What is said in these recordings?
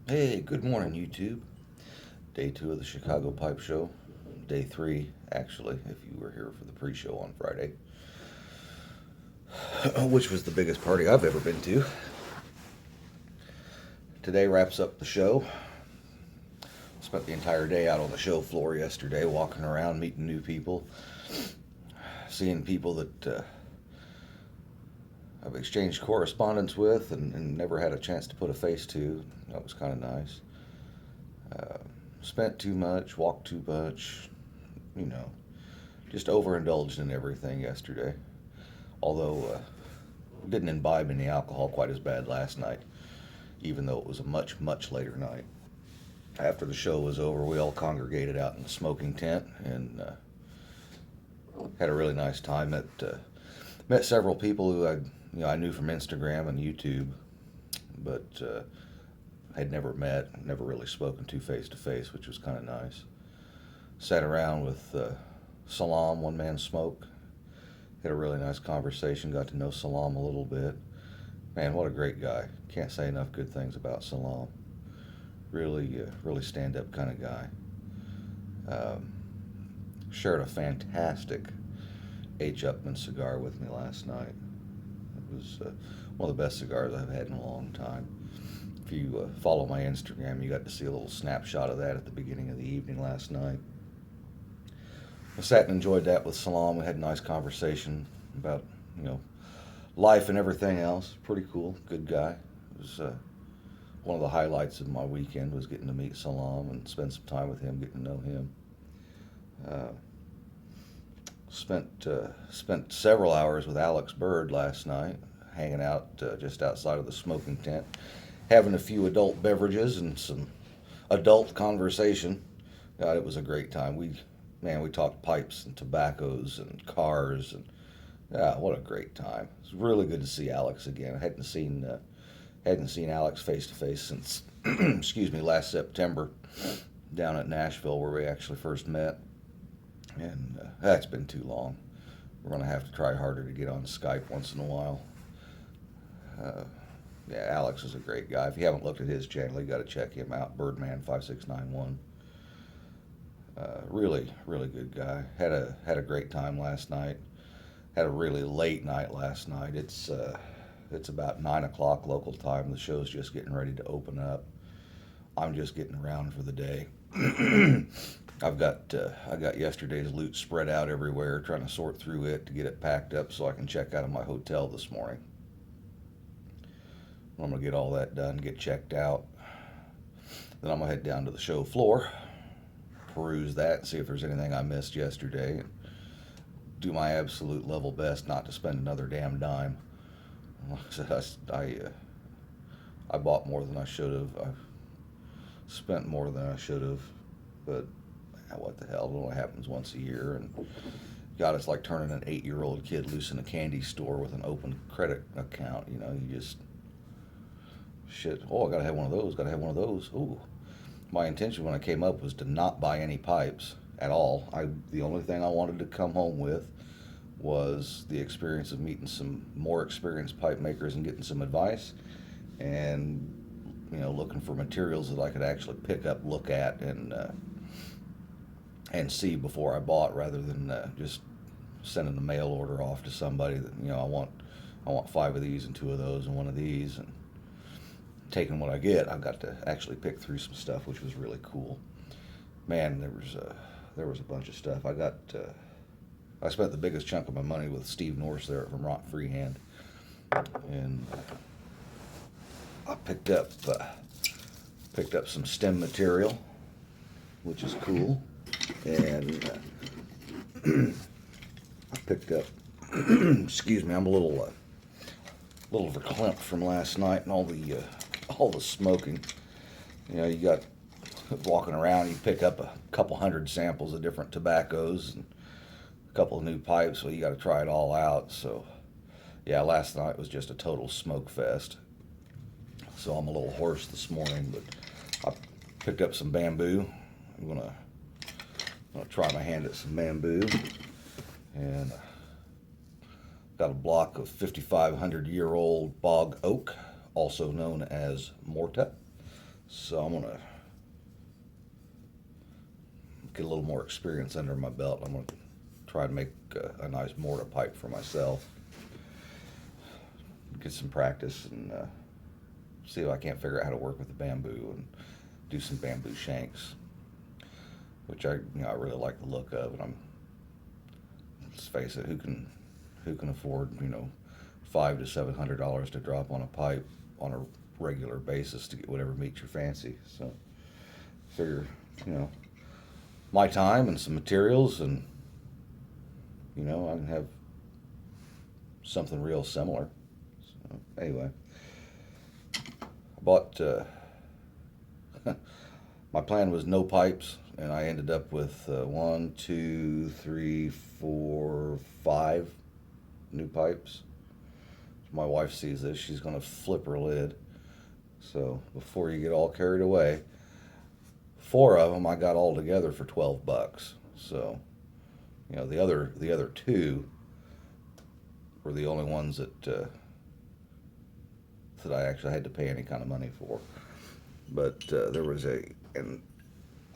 Hey, good morning, YouTube. Day two of the Chicago Pipe Show. Day three, actually, if you were here for the pre show on Friday, which was the biggest party I've ever been to. Today wraps up the show. Spent the entire day out on the show floor yesterday, walking around, meeting new people, seeing people that I've exchanged correspondence with and never had a chance to put a face to. That was kind of nice. Uh, Spent too much, walked too much, you know, just overindulged in everything yesterday. Although didn't imbibe any alcohol quite as bad last night, even though it was a much, much later night. After the show was over, we all congregated out in the smoking tent and had a really nice time. Met several people who I knew from Instagram and YouTube, but had never met, never really spoken to face, which was kind of nice. Sat around with Salam, One Man Smoke. Had a really nice conversation. Got to know Salam a little bit. Man, what a great guy. Can't say enough good things about Salam. Really stand up kind of guy. Um, Shared a fantastic H. Upman cigar with me last night. It was one of the best cigars I've had in a long time. If you follow my Instagram, you got to see a little snapshot of that at the beginning of the evening last night. I sat and enjoyed that with Salam. We had a nice conversation about, you know, life and everything else. Pretty cool. Good guy. It was one of the highlights of my weekend was getting to meet Salam and spend some time with him, getting to know him. Uh, spent several hours with Alex Bird last night, hanging out just outside of the smoking tent, having a few adult beverages and some adult conversation. God, it was a great time. We talked pipes and tobaccos and cars and yeah, what a great time. It was really good to see Alex again. I hadn't seen Alex face to face since excuse me, last September down at Nashville where we actually first met, and that's been too long. We're gonna have to try harder to get on Skype once in a while. Uh, yeah, Alex is a great guy. If you haven't looked at his channel, you got to check him out. Birdman5691. Really good guy. Had a great time last night. Had a really late night last night. It's about 9 o'clock local time. The show's just getting ready to open up. I'm just getting around for the day. I got yesterday's loot spread out everywhere, trying to sort through it to get it packed up so I can check out of my hotel this morning. I'm gonna get all that done, get checked out. Then I'm gonna head down to the show floor, peruse that, and see if there's anything I missed yesterday. Do my absolute level best not to spend another damn dime. Like I said, I bought more than I should have. I spent more than I should have, but what the hell? It only happens once a year, and God, it's like turning an 8-year-old kid loose in a candy store with an open credit account. You know, you just shit. Oh, I gotta have one of those. Gotta have one of those. Ooh, my intention when I came up was to not buy any pipes at all. The only thing I wanted to come home with was the experience of meeting some more experienced pipe makers and getting some advice, and looking for materials that I could actually pick up, look at, and see before I bought, rather than just sending the mail order off to somebody that I want 5 of these and 2 of those and 1 of these, and taking what I get. I've got to actually pick through some stuff, which was really cool. Man, there was a bunch of stuff. I spent the biggest chunk of my money with Steve Norris there from Rock Freehand, and I picked up some stem material, which is cool, and I picked up. Excuse me, I'm a little verklempt from last night and all the smoking. You got walking around, you pick up a couple hundred samples of different tobaccos and a couple of new pipes, so you got to try it all out. So, yeah, last night was just a total smoke fest. So I'm a little hoarse this morning, but I picked up some bamboo. I'm gonna try my hand at some bamboo, and got a block of 5,500-year-old bog oak, also known as Morta. So I'm gonna get a little more experience under my belt. I'm gonna try to make a nice mortar pipe for myself. Get some practice and see if I can't figure out how to work with the bamboo and do some bamboo shanks, which I really like the look of. And let's face it, who can afford $500 to $700 to drop on a pipe on a regular basis to get whatever meets your fancy. So figure my time and some materials, and I can have something real similar. So anyway, I bought my plan was no pipes, and I ended up with 1, 2, 3, 4, 5 new pipes. If my wife sees this, she's going to flip her lid. So before you get all carried away, 4 of them I got all together for $12. So the other 2 were the only ones that I actually had to pay any kind of money for. But there was and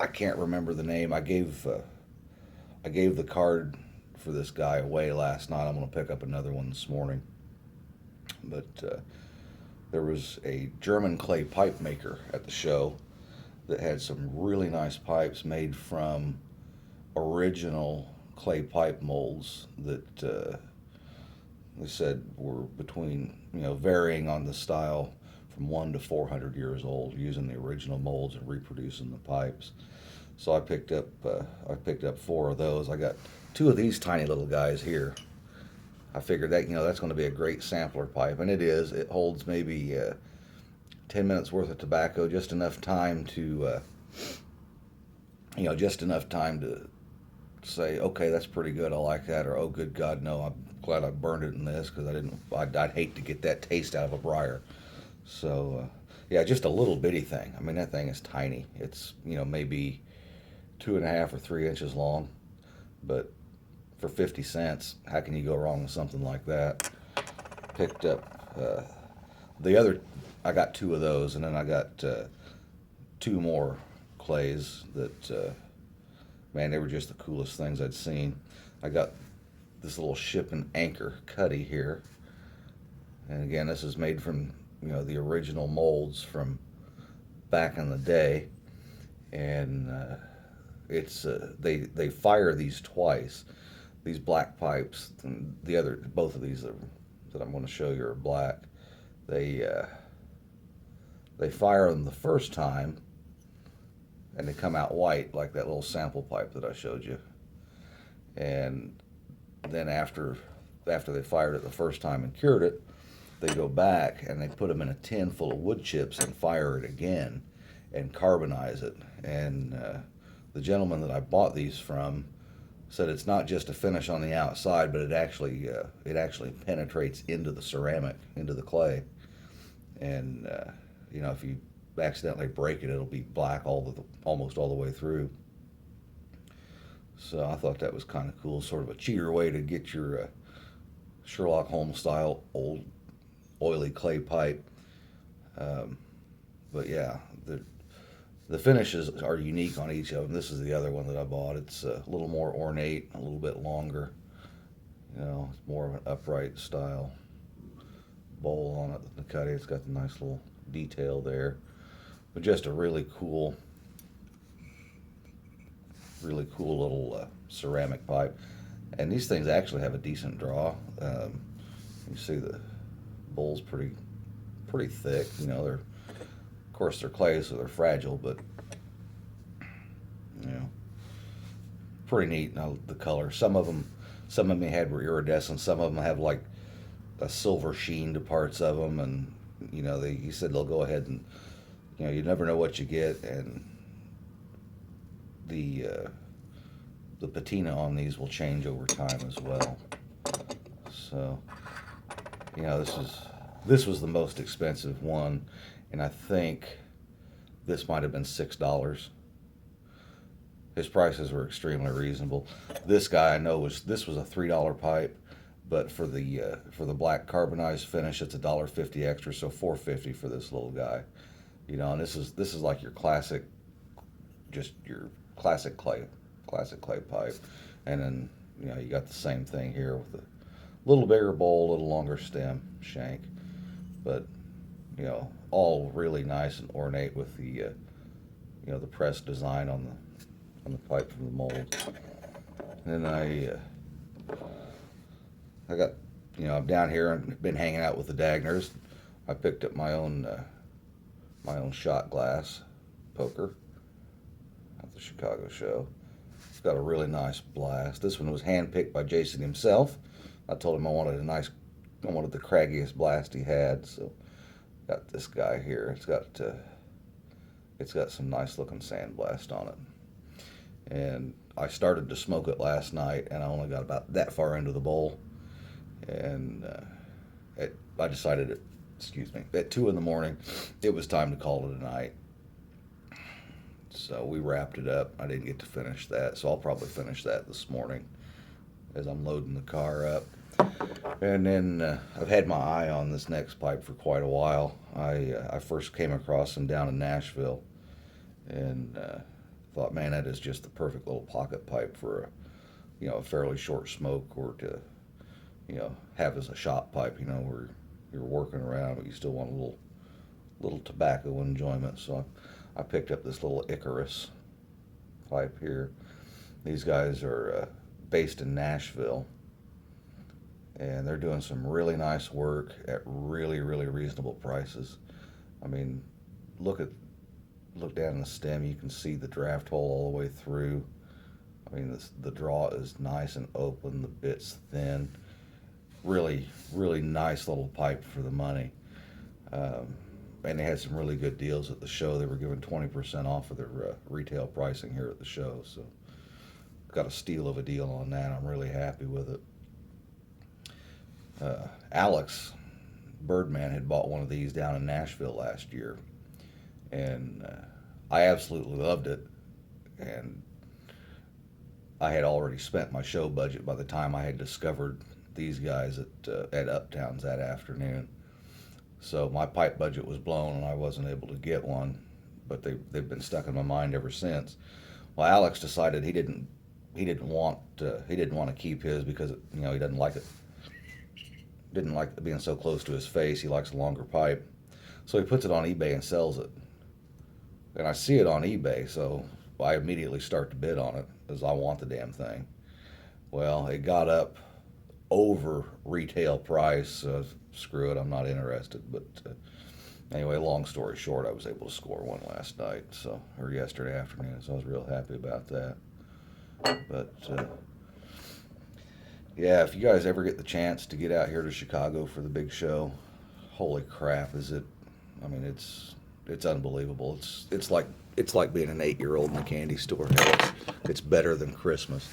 I can't remember the name. I gave the card for this guy away last night. I'm going to pick up another one this morning. But there was a German clay pipe maker at the show that had some really nice pipes made from original clay pipe molds that they said were between, varying on the style from 1 to 400 years old, using the original molds and reproducing the pipes. So I picked up 4 of those. I got 2 of these tiny little guys here. I figured that that's going to be a great sampler pipe, and it is. It holds maybe 10 minutes worth of tobacco, just enough time to say, okay, that's pretty good, I like that, or oh good God, no, I'm glad I burned it in this, because I'd hate to get that taste out of a briar. So yeah, just a little bitty thing. I mean, that thing is tiny. It's maybe 2.5 or 3 inches long, but for 50 cents, how can you go wrong with something like that? Picked up I got 2 of those, and then I got 2 more clays that man, they were just the coolest things I'd seen. I got this little ship and anchor cutty here, and again, this is made from the original molds from back in the day, and it's they fire these twice. These black pipes, and both of these that I'm going to show you are black. They fire them the first time, and they come out white like that little sample pipe that I showed you. And then after they fired it the first time and cured it, they go back and they put them in a tin full of wood chips and fire it again and carbonize it. And the gentleman that I bought these from said it's not just a finish on the outside, but it actually penetrates into the ceramic, into the clay. And if you accidentally break it, it'll be black almost all the way through. So I thought that was kind of cool, sort of a cheater way to get your Sherlock Holmes style old oily clay pipe. But yeah, the finishes are unique on each of them. This is the other one that I bought. It's a little more ornate, a little bit longer. It's more of an upright style bowl on it. The cutty, it's got the nice little detail there. But just a really cool little ceramic pipe. And these things actually have a decent draw. You see the bowl's pretty thick. Of course they're clay, so they're fragile, but pretty neat. Now the color. Some of them were iridescent. Some of them have like a silver sheen to parts of them, and he said they'll go ahead and you never know what you get, and the patina on these will change over time as well. So this was the most expensive one, and I think this might have been $6. His prices were extremely reasonable. This guy I know this was a $3 pipe, but for the black carbonized finish, it's $1.50 extra, so $4.50 for this little guy. And this is like your classic, just your classic clay pipe, and then you got the same thing here with a little bigger bowl, a little longer stem shank, but all really nice and ornate with the pressed design on the pipe from the mold. And then I got I'm down here and been hanging out with the Dagners. I picked up my own shot glass poker at the Chicago show. It's got a really nice blast. This one was handpicked by Jason himself. I told him I wanted the craggiest blast he had, so got this guy here. It's got some nice looking sandblast on it. And I started to smoke it last night, and I only got about that far into the bowl, and I decided at 2 in the morning it was time to call it a night. So we wrapped it up. I didn't get to finish that, so I'll probably finish that this morning as I'm loading the car up. And then I've had my eye on this next pipe for quite a while. I first came across them down in Nashville, and thought, man, that is just the perfect little pocket pipe for a fairly short smoke, or to have as a shop pipe, where you're working around but you still want a little tobacco enjoyment. So I picked up this little Icarus pipe here. These guys are based in Nashville, and they're doing some really nice work at really, really reasonable prices. I mean, look down the stem, you can see the draft hole all the way through. I mean, the draw is nice and open, the bit's thin. Really, really nice little pipe for the money. And they had some really good deals at the show. They were giving 20% off of their retail pricing here at the show. So got a steal of a deal on that. I'm really happy with it. Alex Birdman had bought one of these down in Nashville last year, and I absolutely loved it. And I had already spent my show budget by the time I had discovered these guys at Uptowns that afternoon. So my pipe budget was blown, and I wasn't able to get one, but they've been stuck in my mind ever since. Well, Alex decided he didn't want to keep his because he didn't like it. Didn't like it being so close to his face. He likes a longer pipe, so he puts it on eBay and sells it. And I see it on eBay, so I immediately start to bid on it, as I want the damn thing. Well, it got up over retail price. So screw it, I'm not interested. But anyway, long story short, I was able to score one last night, or yesterday afternoon, so I was real happy about that. But yeah, if you guys ever get the chance to get out here to Chicago for the big show, holy crap, is it? I mean, it's unbelievable. It's like being an 8-year-old in a candy store. It's better than Christmas,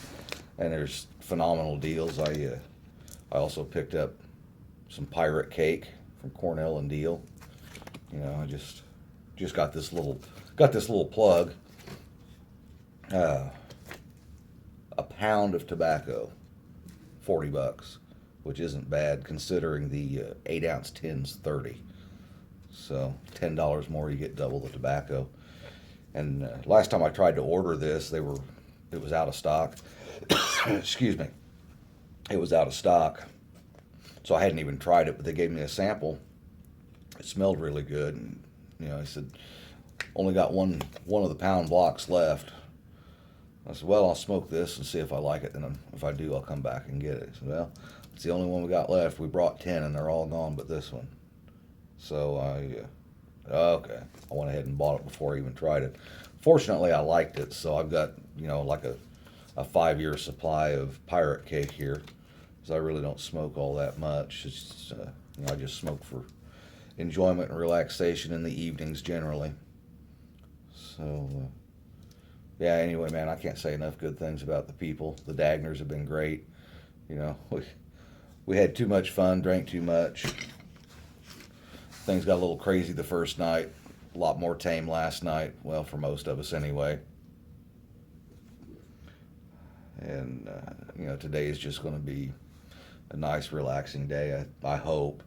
and there's phenomenal deals. I also picked up some pirate cake from Cornell and Deal. I just got this little plug. A pound of tobacco, $40, which isn't bad considering the 8-ounce tin's $30. So $10 more, you get double the tobacco. And last time I tried to order this, it was out of stock. Excuse me. It was out of stock, so I hadn't even tried it. But they gave me a sample. It smelled really good, and I said, only got one of the pound blocks left. I said, well, I'll smoke this and see if I like it, and if I do, I'll come back and get it. I said, well, it's the only one we got left. We brought 10, and they're all gone but this one. So okay, I went ahead and bought it before I even tried it. Fortunately, I liked it, so I've got, like a 5-year supply of pirate cake here, because I really don't smoke all that much. It's I just smoke for enjoyment and relaxation in the evenings generally. So yeah, anyway, man, I can't say enough good things about the people. The Dagners have been great. We had too much fun, drank too much. Things got a little crazy the first night, a lot more tame last night. Well, for most of us anyway. And today is just going to be a nice, relaxing day. I hope.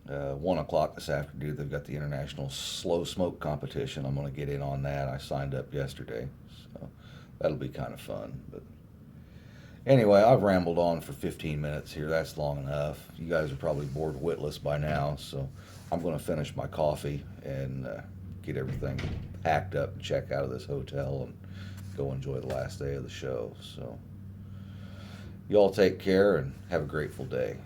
1 o'clock this afternoon, they've got the International Slow Smoke Competition. I'm going to get in on that. I signed up yesterday, so that'll be kind of fun. But anyway, I've rambled on for 15 minutes here. That's long enough. You guys are probably bored witless by now, so I'm going to finish my coffee and get everything packed up and check out of this hotel and go enjoy the last day of the show. So, y'all take care and have a grateful day.